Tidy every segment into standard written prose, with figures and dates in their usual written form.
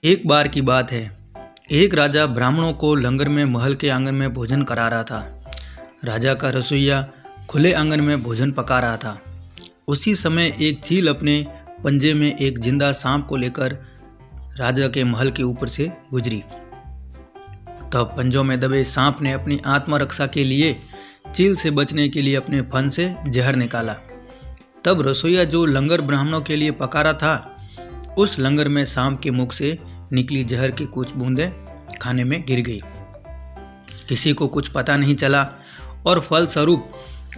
एक बार की बात है। एक राजा ब्राह्मणों को लंगर में महल के आंगन में भोजन करा रहा था। राजा का रसोइया खुले आंगन में भोजन पका रहा था। उसी समय एक चील अपने पंजे में एक जिंदा सांप को लेकर राजा के महल के ऊपर से गुजरी। तब पंजों में दबे सांप ने अपनी आत्मरक्षा के लिए चील से बचने के लिए अपने फन से जहर निकाला। तब रसोइया जो लंगर ब्राह्मणों के लिए पका रहा था, उस लंगर में सांप के मुख से निकली जहर की कुछ बूंदें खाने में गिर गई। किसी को कुछ पता नहीं चला और फलस्वरूप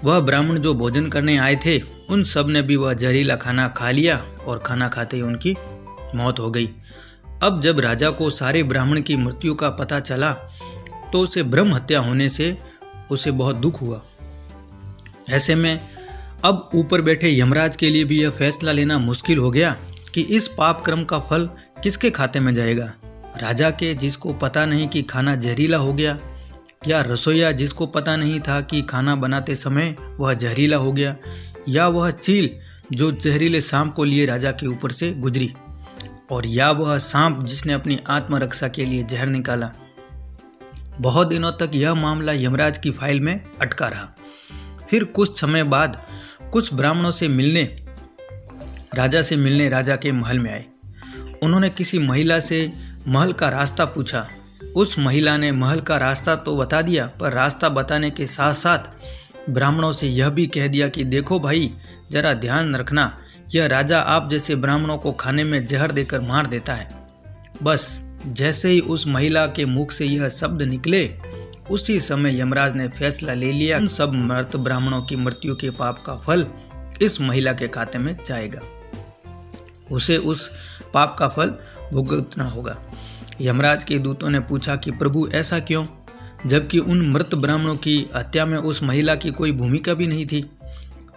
वह ब्राह्मण जो भोजन करने आए थे, उन सब ने भी वह जहरीला खाना खा लिया और खाना खाते ही उनकी मौत हो गई। अब जब राजा को सारे ब्राह्मण की मृत्यु का पता चला तो उसे ब्रह्म हत्या होने से उसे बहुत दुख हुआ। ऐसे में अब ऊपर बैठे यमराज के लिए भी यह फैसला लेना मुश्किल हो गया कि इस पाप कर्म का फल किसके खाते में जाएगा। राजा के, जिसको पता नहीं कि खाना जहरीला हो गया, या रसोइया जिसको पता नहीं था कि खाना बनाते समय वह जहरीला हो गया, या वह चील जो जहरीले सांप को लिए राजा के ऊपर से गुजरी, और या वह सांप जिसने अपनी आत्मरक्षा के लिए जहर निकाला। बहुत दिनों तक यह मामला यमराज की फाइल में अटका रहा। फिर कुछ समय बाद कुछ ब्राह्मणों से मिलने राजा के महल में आए। उन्होंने किसी महिला से महल का रास्ता पूछा। उस महिला ने महल का रास्ता तो बता दिया, पर रास्ता बताने के साथ साथ ब्राह्मणों से यह भी कह दिया कि देखो भाई, जरा ध्यान रखना, यह राजा आप जैसे ब्राह्मणों को खाने में जहर देकर मार देता है। बस जैसे ही उस महिला के मुख से यह शब्द निकले, उसी समय यमराज ने फैसला ले लिया, उन सब मृत ब्राह्मणों की मृत्यु के पाप का फल इस महिला के खाते में जाएगा। उसे उस पाप का फल भुगतना होगा। यमराज के दूतों ने पूछा कि प्रभु ऐसा क्यों, जबकि उन मृत ब्राह्मणों की हत्या में उस महिला की कोई भूमिका भी नहीं थी।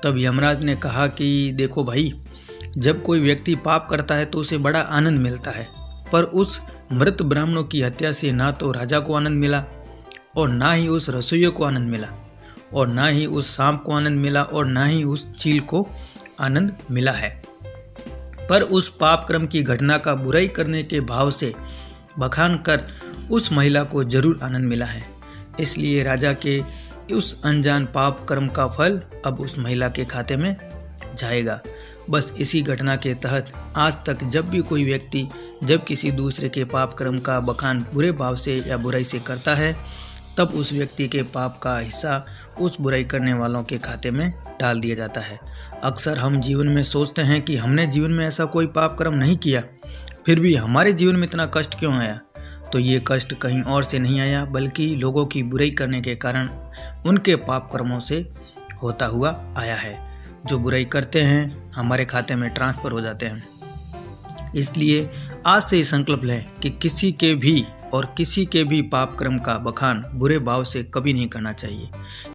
तब यमराज ने कहा कि देखो भाई, जब कोई व्यक्ति पाप करता है तो उसे बड़ा आनंद मिलता है, पर उस मृत ब्राह्मणों की हत्या से ना तो राजा को आनंद मिला, और ना ही उस रसोइये को आनंद मिला, और ना ही उस सांप को आनंद मिला, और ना ही उस चील को आनंद मिला है। पर उस पाप कर्म की घटना का बुराई करने के भाव से बखान कर उस महिला को जरूर आनंद मिला है। इसलिए राजा के उस अनजान पाप कर्म का फल अब उस महिला के खाते में जाएगा। बस इसी घटना के तहत आज तक जब भी कोई व्यक्ति जब किसी दूसरे के पाप कर्म का बखान बुरे भाव से या बुराई से करता है, तब उस व्यक्ति के पाप का हिस्सा उस बुराई करने वालों के खाते में डाल दिया जाता है। अक्सर हम जीवन में सोचते हैं कि हमने जीवन में ऐसा कोई पाप कर्म नहीं किया, फिर भी हमारे जीवन में इतना कष्ट क्यों आया। तो ये कष्ट कहीं और से नहीं आया, बल्कि लोगों की बुराई करने के कारण उनके पाप कर्मों से होता हुआ आया है। जो बुराई करते हैं हमारे खाते में ट्रांसफ़र हो जाते हैं। इसलिए आज से ही संकल्प लें कि किसी के भी पाप कर्म का बखान बुरे भाव से कभी नहीं करना चाहिए।